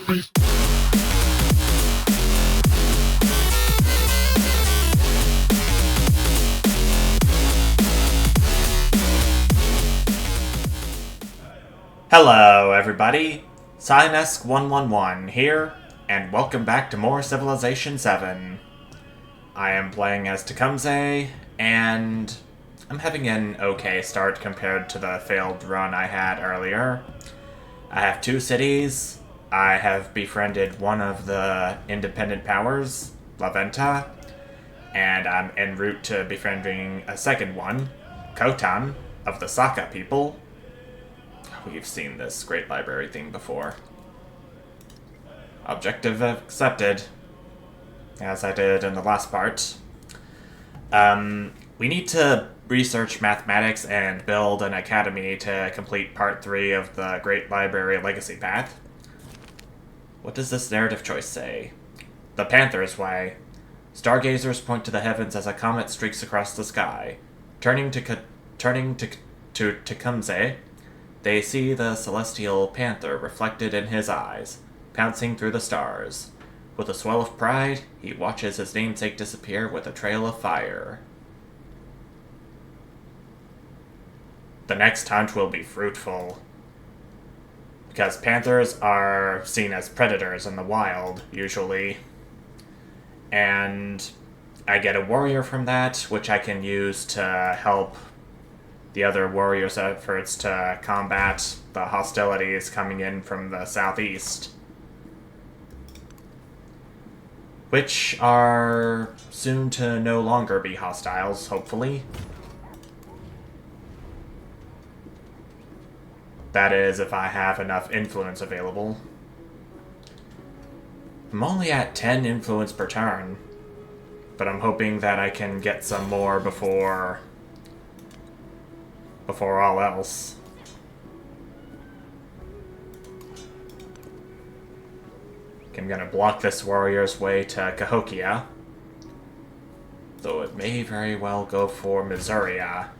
Hello, everybody. Cynesk111 here, and welcome back to more Civilization VII. I am playing as Tecumseh, and I'm having an okay start compared to the failed run I had earlier. I have 2 cities. I have befriended one of the independent powers, La Venta, and I'm en route to befriending a second one, Khotan, of the Saka people. We've seen this great library thing before. Objective accepted, as I did in the last part. We need to research mathematics and build an academy to complete part 3 of the Great Library Legacy Path. What does this narrative choice say? The Panther's Way. Stargazers point to the heavens as a comet streaks across the sky. Turning to Tecumseh, they see the celestial panther reflected in his eyes, pouncing through the stars. With a swell of pride, he watches his namesake disappear with a trail of fire. The next hunt will be fruitful, because panthers are seen as predators in the wild, usually. And I get a warrior from that, which I can use to help the other warriors' efforts to combat the hostilities coming in from the southeast, which are soon to no longer be hostiles, hopefully. That is, if I have enough influence available. I'm only at 10 influence per turn, but I'm hoping that I can get some more before all else. I'm gonna block this warrior's way to Cahokia, though it may very well go for Misuria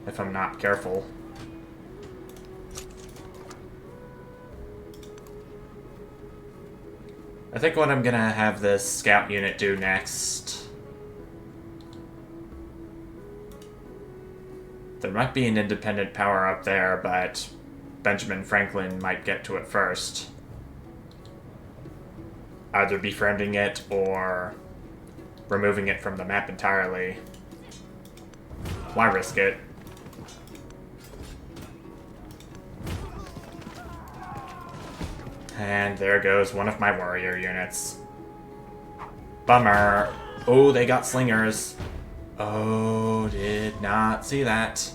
if I'm not careful. I think what I'm gonna have this scout unit do next... There might be an independent power up there, but Benjamin Franklin might get to it first. Either befriending it or removing it from the map entirely. Why risk it? And there goes one of my warrior units. Bummer. Oh, they got slingers. Oh, did not see that.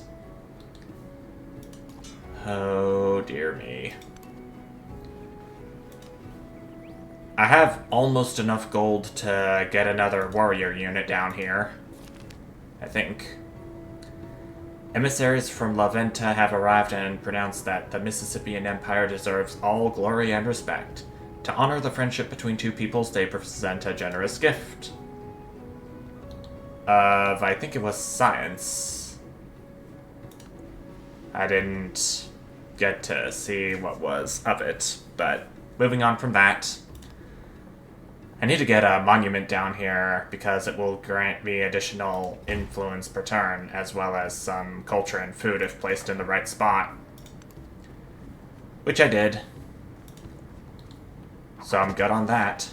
Oh, dear me. I have almost enough gold to get another warrior unit down here, I think. Emissaries from La Venta have arrived and pronounced that the Mississippian Empire deserves all glory and respect. To honor the friendship between 2 peoples, they present a generous gift. I think it was science. I didn't get to see what was of it, but moving on from that, I need to get a monument down here because it will grant me additional influence per turn, as well as some culture and food if placed in the right spot. Which I did. So I'm good on that.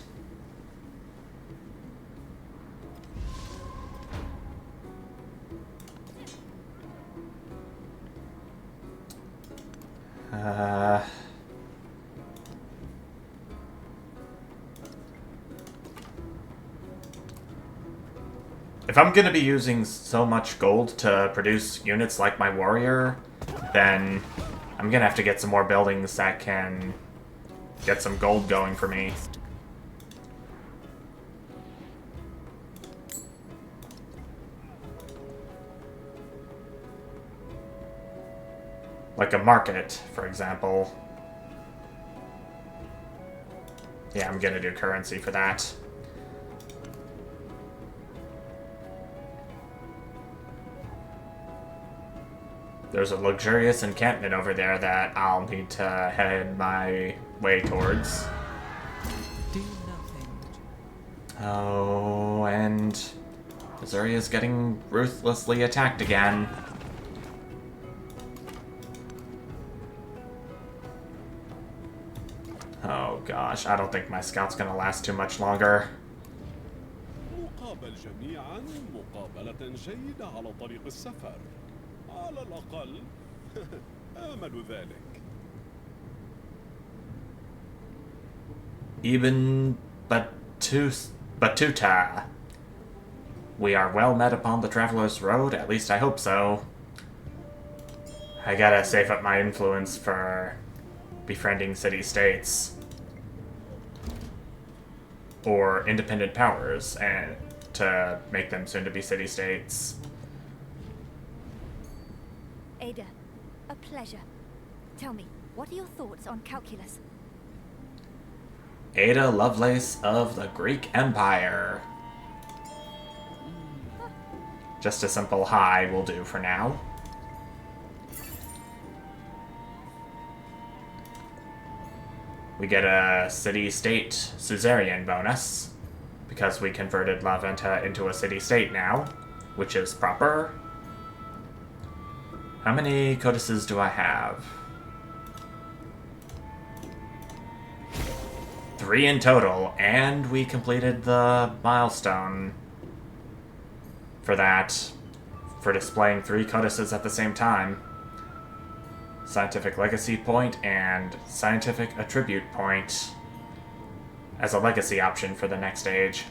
If I'm gonna be using so much gold to produce units like my warrior, then I'm gonna have to get some more buildings that can get some gold going for me. Like a market, for example. Yeah, I'm gonna do currency for that. There's a luxurious encampment over there that I'll need to head my way towards. Do nothing. Oh, and Missouri is getting ruthlessly attacked again. Oh gosh, I don't think my scout's gonna last too much longer. مقابل جميعا مقابلة جيدة على طريق السفر على الأقل آمل ذلك. Even Batuta. We are well met upon the traveler's road, at least I hope so. I gotta save up my influence for befriending city-states. Or independent powers, and to make them soon to be city-states. Ada, a pleasure. Tell me, what are your thoughts on calculus? Ada Lovelace of the Greek Empire. Just a simple hi will do for now. We get a city-state Suzerian bonus, because we converted La Venta into a city-state now, which is proper. How many codices do I have? 3 in total, and we completed the milestone for that, for displaying 3 codices at the same time. Scientific Legacy Point and Scientific Attribute Point as a legacy option for the next age.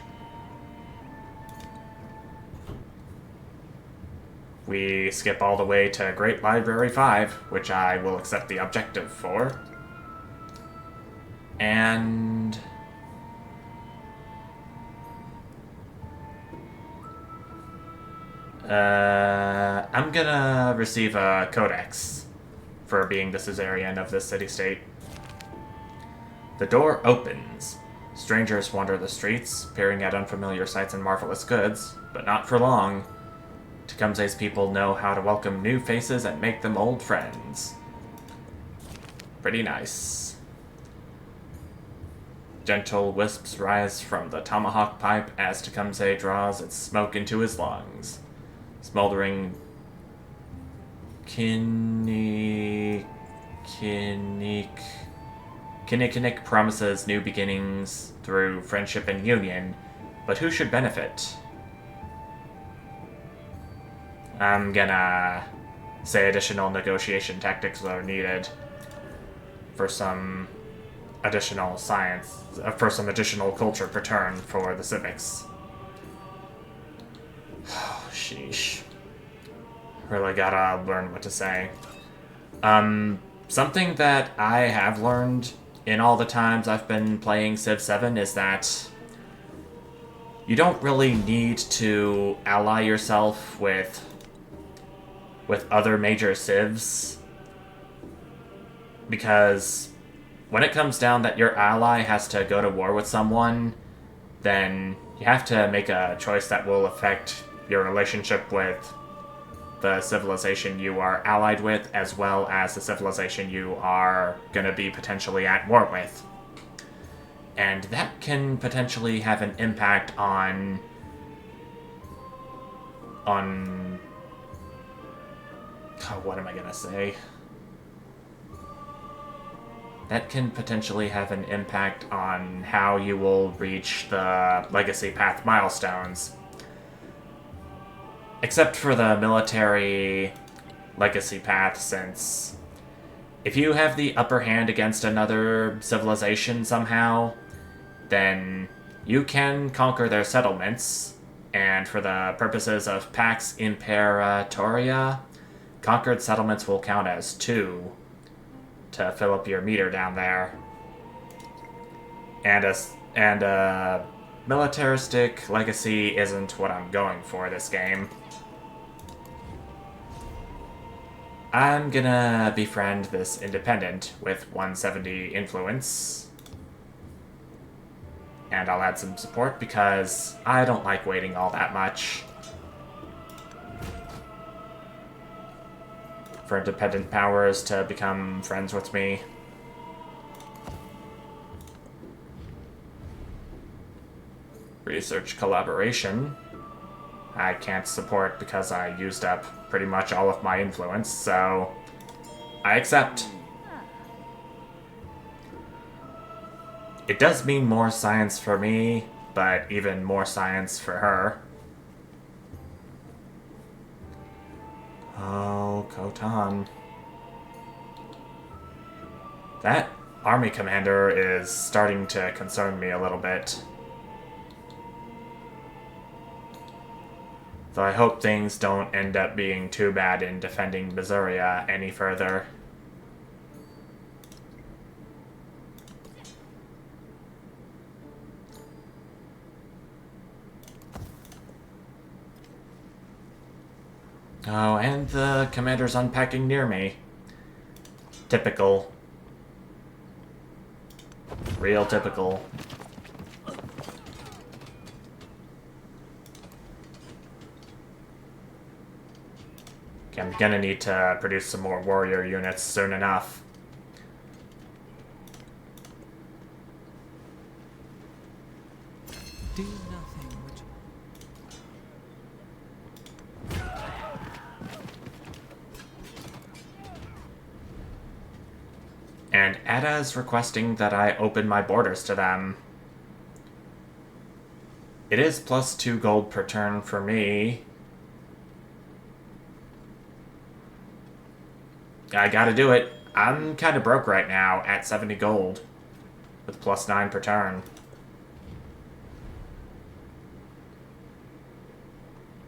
We skip all the way to Great Library 5, which I will accept the objective for. And I'm gonna receive a codex for being the Suzerian of this city-state. The door opens. Strangers wander the streets, peering at unfamiliar sights and marvelous goods, but not for long. Tecumseh's people know how to welcome new faces and make them old friends. Pretty nice. Gentle wisps rise from the tomahawk pipe as Tecumseh draws its smoke into his lungs. Smoldering Kinnikinnick promises new beginnings through friendship and union, but who should benefit? I'm gonna say additional negotiation tactics are needed for some additional science, for some additional culture per turn for the civics. Oh, sheesh. Really gotta learn what to say. Something that I have learned in all the times I've been playing Civ 7 is that you don't really need to ally yourself with other major civs, because when it comes down that your ally has to go to war with someone, then you have to make a choice that will affect your relationship with the civilization you are allied with, as well as the civilization you are going to be potentially at war with. And that can potentially have an impact on what am I going to say? That can potentially have an impact on how you will reach the Legacy Path milestones. Except for the military legacy path, since if you have the upper hand against another civilization somehow, then you can conquer their settlements, and for the purposes of Pax Imperatoria, conquered settlements will count as 2 to fill up your meter down there. And a militaristic legacy isn't what I'm going for this game. I'm gonna befriend this independent with 170 influence. And I'll add some support because I don't like waiting all that much for independent powers to become friends with me. Research collaboration. I can't support because I used up pretty much all of my influence, so I accept. It does mean more science for me, but even more science for her. Oh, Khotan. That army commander is starting to concern me a little bit. Though I hope things don't end up being too bad in defending Basuria any further. Oh, and the commander's unpacking near me. Typical. Real typical. Okay, I'm gonna need to produce some more warrior units soon enough. Do nothing which... And Ada is requesting that I open my borders to them. It is +2 gold per turn for me. I gotta do it. I'm kinda broke right now at 70 gold. With +9 per turn.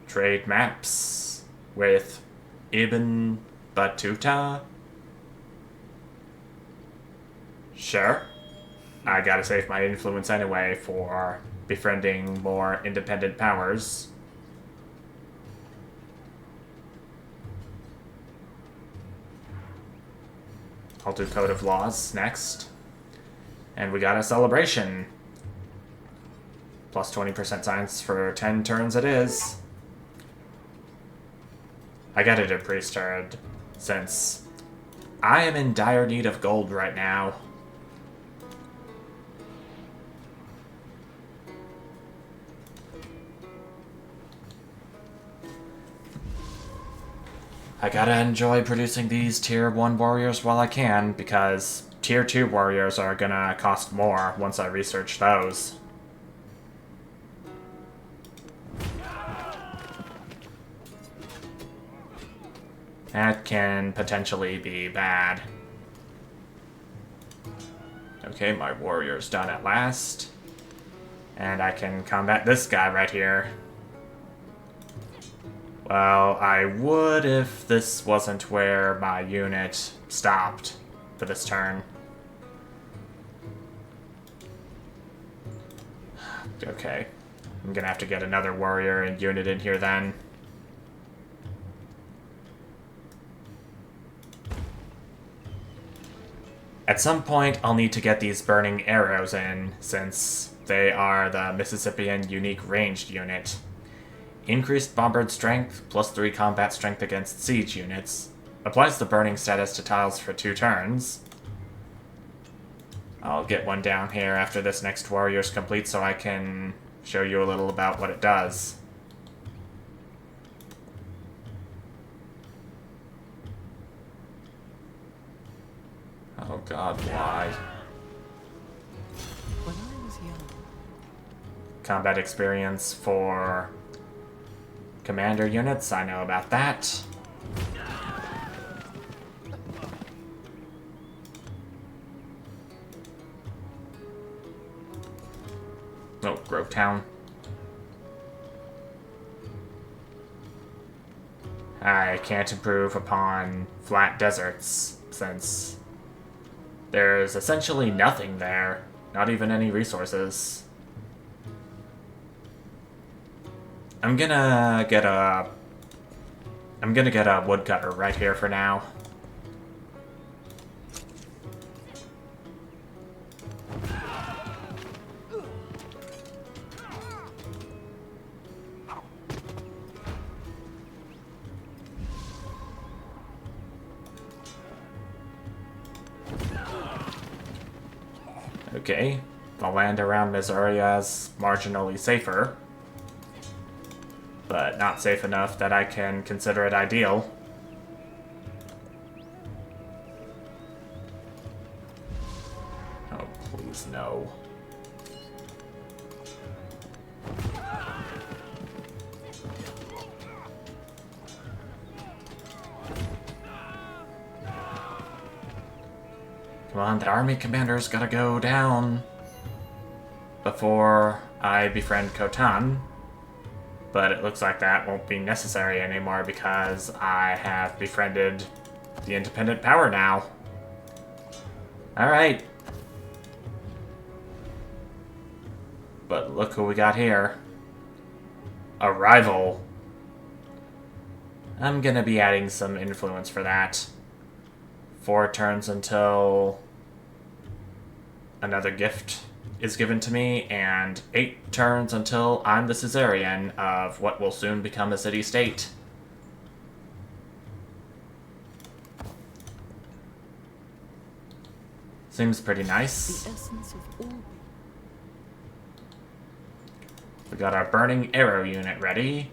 Trade maps with Ibn Battuta. Sure. I gotta save my influence anyway for befriending more independent powers. I'll do Code of Laws next. And we got a celebration. +20% science for 10 turns it is. I gotta do Priesthood, since I am in dire need of gold right now. I gotta enjoy producing these tier 1 warriors while I can, because tier 2 warriors are gonna cost more once I research those. That can potentially be bad. Okay, my warrior's done at last. And I can combat this guy right here. Well, I would if this wasn't where my unit stopped for this turn. Okay. I'm gonna have to get another warrior and unit in here then. At some point, I'll need to get these burning arrows in, since they are the Mississippian unique ranged unit. Increased bombard strength, +3 combat strength against siege units. Applies the burning status to tiles for 2 turns. I'll get one down here after this next warrior's complete so I can show you a little about what it does. Oh god, why? When I was young... Combat experience for commander units, I know about that. Oh, Grovetown. I can't improve upon flat deserts, since there's essentially nothing there. Not even any resources. I'm gonna get a woodcutter right here for now. Okay, the land around Missouri as marginally safer, but not safe enough that I can consider it ideal. Oh, please no. Come on, the army commander's gotta go down before I befriend Khotan. But it looks like that won't be necessary anymore because I have befriended the independent power now. Alright. But look who we got here. A rival. I'm gonna be adding some influence for that. 4 turns until another gift is given to me, and 8 turns until I'm the Suzerian of what will soon become a city-state. Seems pretty nice. The essence of all. We got our burning arrow unit ready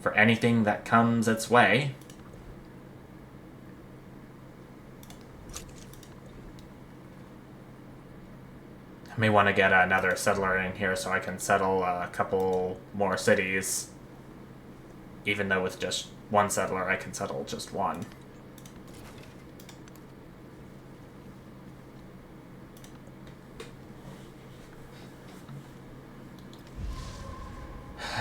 for anything that comes its way. I may want to get another settler in here so I can settle a couple more cities. Even though with just one settler I can settle just one.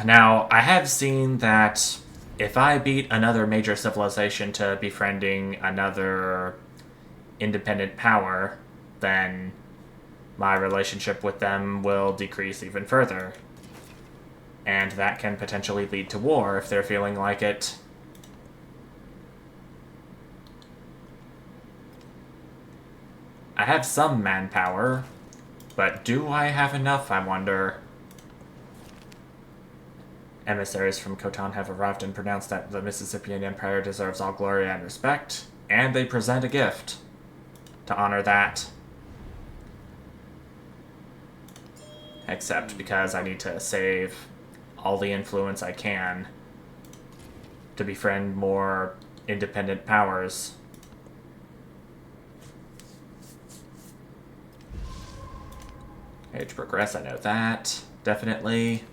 Now, I have seen that if I beat another major civilization to befriending another independent power, then my relationship with them will decrease even further. And that can potentially lead to war if they're feeling like it. I have some manpower, but do I have enough, I wonder? Emissaries from Khotan have arrived and pronounced that the Mississippian Empire deserves all glory and respect, and they present a gift to honor that. Except because I need to save all the influence I can to befriend more independent powers. Age progress, I know that. Definitely.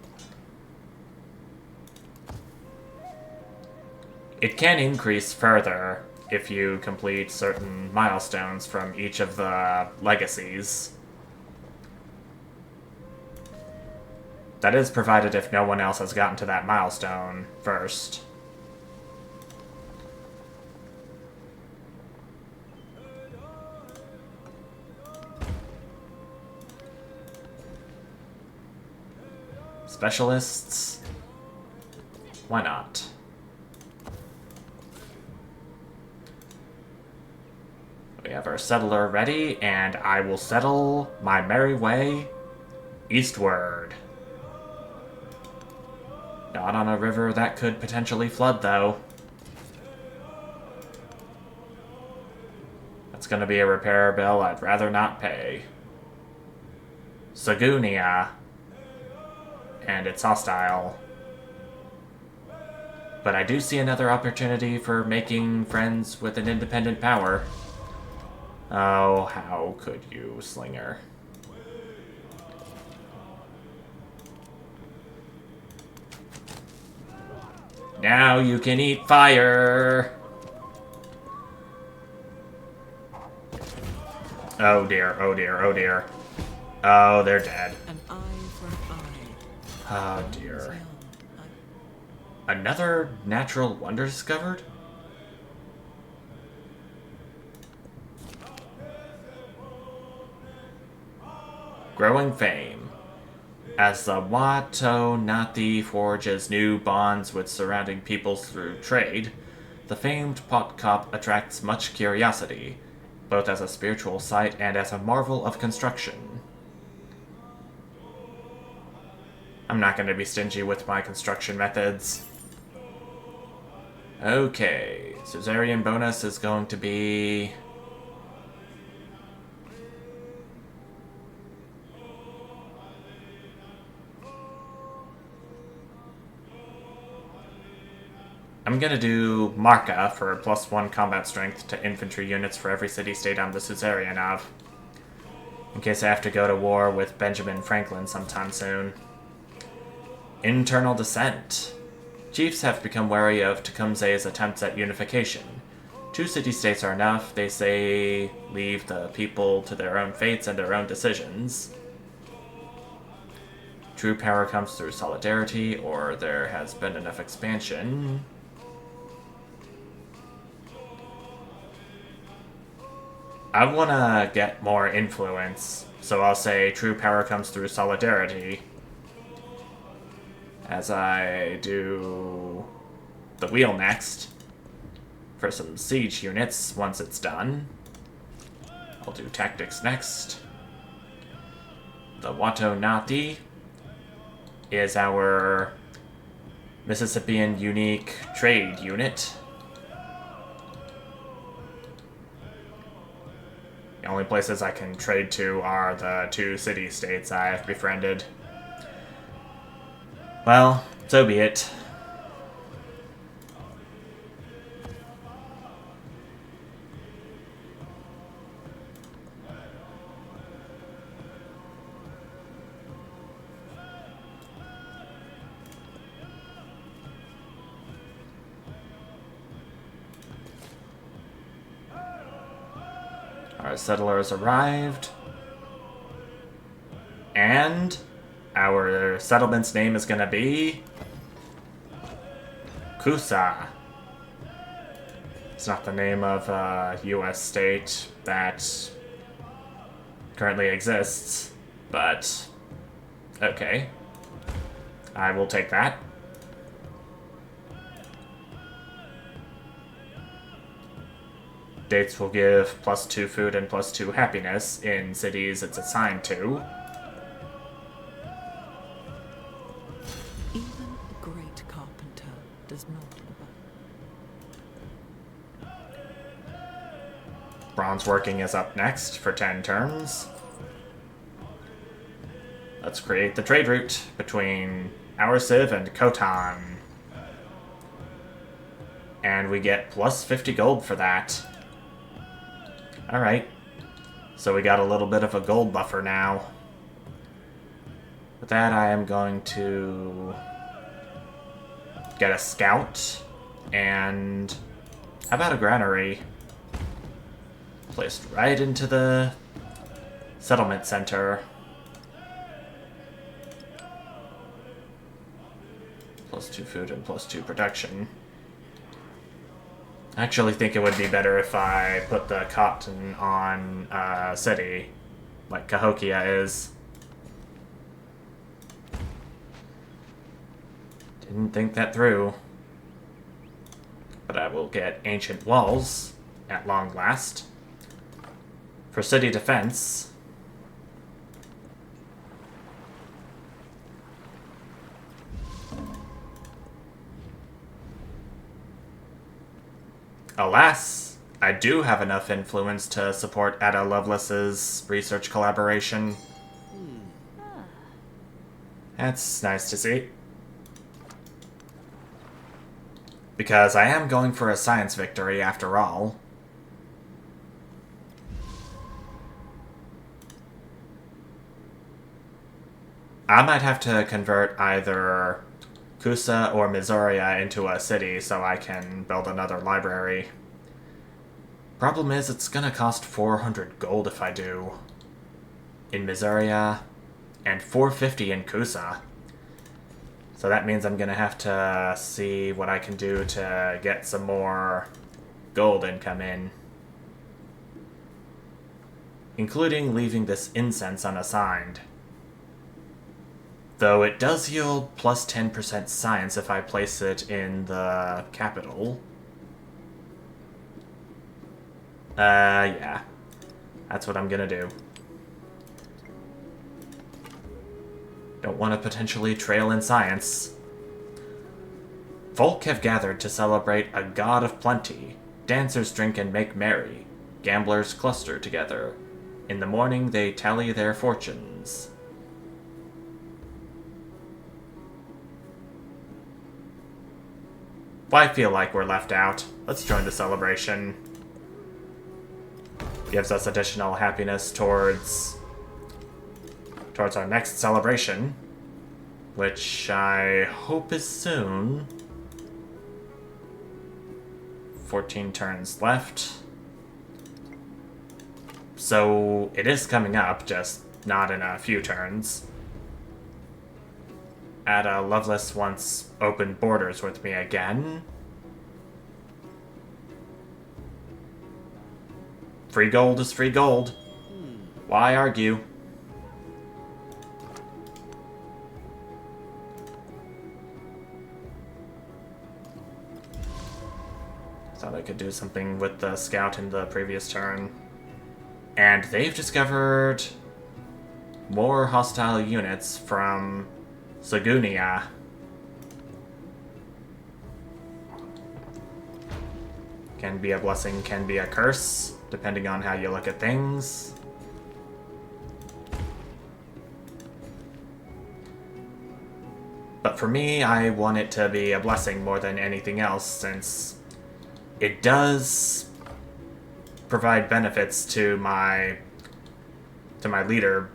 It can increase further if you complete certain milestones from each of the legacies. That is provided if no one else has gotten to that milestone first. Specialists? Why not? We have our settler ready, and I will settle my merry way eastward. Not on a river that could potentially flood, though. That's gonna be a repair bill I'd rather not pay. Sagunia. And it's hostile. But I do see another opportunity for making friends with an independent power. Oh, how could you, Slinger? Now you can eat fire! Oh dear, oh dear, oh dear. Oh, they're dead. An eye for an eye. Oh dear. Another natural wonder discovered? Growing fame. As the Watonati forges new bonds with surrounding peoples through trade, the famed pot cop attracts much curiosity, both as a spiritual site and as a marvel of construction. I'm not going to be stingy with my construction methods. Okay, Suzerian bonus is going to be I'm gonna do Marca for +1 combat strength to infantry units for every city-state I'm the Suzerian of, in case I have to go to war with Benjamin Franklin sometime soon. Internal dissent. Chiefs have become wary of Tecumseh's attempts at unification. 2 city-states are enough, they say. Leave the people to their own fates and their own decisions. True power comes through solidarity, or there has been enough expansion. I want to get more influence, so I'll say true power comes through solidarity. As I do the wheel next for some siege units once it's done. I'll do tactics next. The Watto Nati is our Mississippian unique trade unit. The only places I can trade to are the 2 city-states I've befriended. Well, so be it. Our settlers arrived. And our settlement's name is gonna be Kusa. It's not the name of a US state that currently exists, but okay. I will take that. Dates will give +2 food and +2 happiness in cities it's assigned to. Even a great carpenter does not abide. Bronze working is up next for 10 turns. Let's create the trade route between our Civ and Khotan. And we get +50 gold for that. Alright. So we got a little bit of a gold buffer now. With that, I am going to get a scout. And how about a granary? Placed right into the settlement center. +2 food and +2 production. I actually think it would be better if I put the cotton on a city, like Cahokia is. Didn't think that through. But I will get ancient walls at long last. For city defense, alas, I do have enough influence to support Ada Lovelace's research collaboration. That's nice to see. Because I am going for a science victory after all. I might have to convert either Kusa or Missoria into a city so I can build another library. Problem is, it's gonna cost 400 gold if I do. In Missoria, and 450 in Kusa. So that means I'm gonna have to see what I can do to get some more gold income in. Including leaving this incense unassigned. Though it does yield plus 10% science if I place it in the capital. Yeah. That's what I'm gonna do. Don't want to potentially trail in science. Folk have gathered to celebrate a god of plenty. Dancers drink and make merry. Gamblers cluster together. In the morning they tally their fortunes. Why feel like we're left out? Let's join the celebration. Gives us additional happiness towards our next celebration, which I hope is soon. 14 turns left. So it is coming up, just not in a few turns. Ada Lovelace wants open borders with me again. Free gold is free gold. Why argue? Thought I could do something with the scout in the previous turn. And they've discovered more hostile units from Sagunia. Can be a blessing, can be a curse, depending on how you look at things. But for me, I want it to be a blessing more than anything else, since it does provide benefits to my leader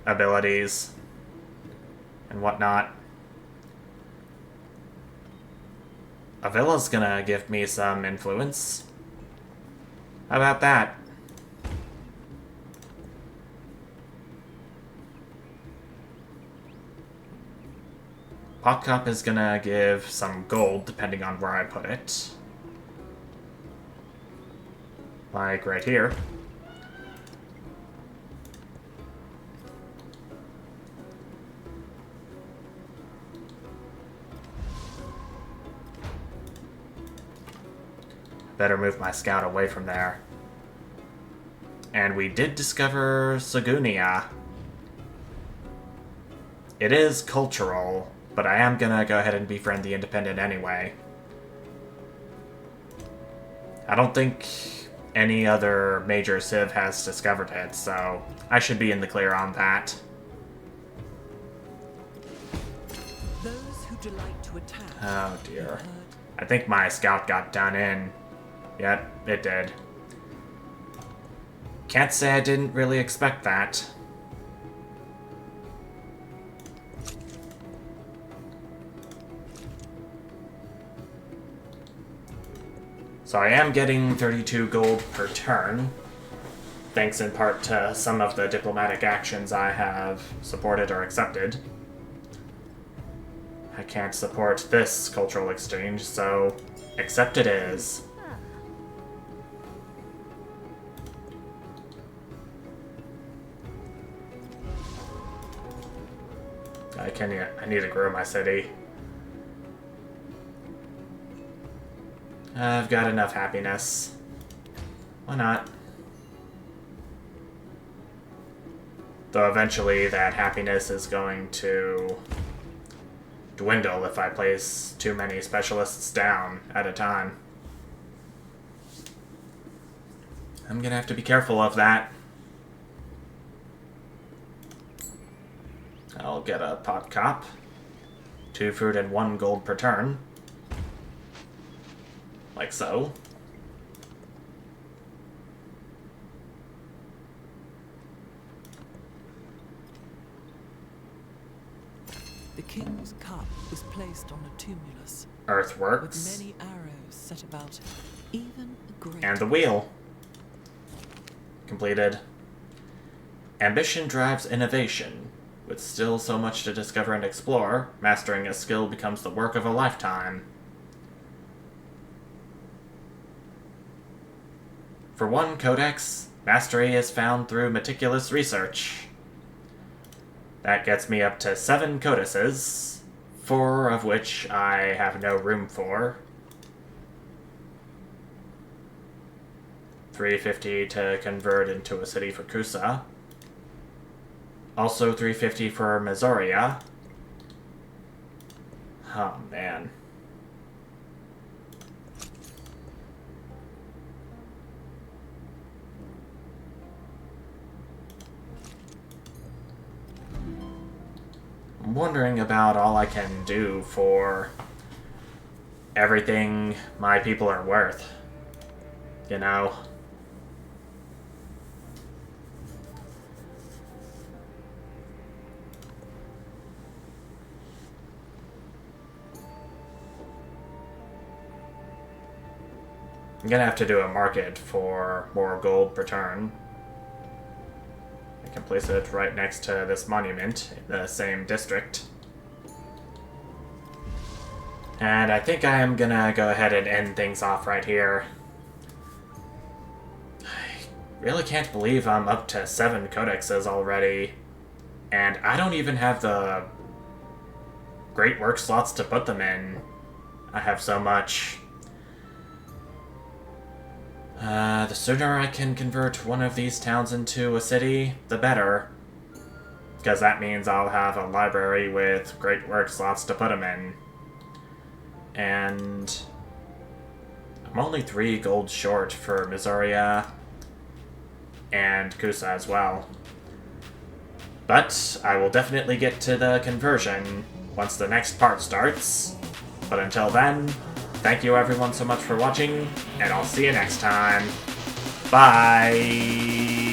abilities and whatnot. Avila's gonna give me some influence. How about that? Potcop is gonna give some gold, depending on where I put it. Like right here. Better move my scout away from there. And we did discover Sagunia. It is cultural, but I am gonna go ahead and befriend the Independent anyway. I don't think any other major civ has discovered it, so I should be in the clear on that. Those who delight to attack. Oh dear. I think my scout got done in. Yep, it did. Can't say I didn't really expect that. So I am getting 32 gold per turn, thanks in part to some of the diplomatic actions I have supported or accepted. I can't support this cultural exchange, so accept it is. I need to grow my city. I've got enough happiness. Why not? Though eventually that happiness is going to dwindle if I place too many specialists down at a time. I'm gonna have to be careful of that. I'll get a pot cop. 2 fruit and 1 gold per turn. Like so. The king's cup was placed on a tumulus, Earthworks. with many arrows set about it, even a great. And the wheel. Completed. Ambition drives innovation. With still so much to discover and explore, mastering a skill becomes the work of a lifetime. For one codex, mastery is found through meticulous research. That gets me up to 7 codices, 4 of which I have no room for. 350 to convert into a city for Kusa. Also 350 for Missoria. Oh man. I'm wondering about all I can do for everything my people are worth. You know? I'm gonna have to do a market for more gold per turn. I can place it right next to this monument in the same district. And I think I am gonna go ahead and end things off right here. I really can't believe I'm up to 7 codexes already. And I don't even have the great work slots to put them in. I have so much. The sooner I can convert one of these towns into a city, the better. Because that means I'll have a library with great work slots to put them in. And I'm only 3 gold short for Missouri and Kusa as well. But I will definitely get to the conversion once the next part starts. But until then, thank you everyone so much for watching, and I'll see you next time. Bye!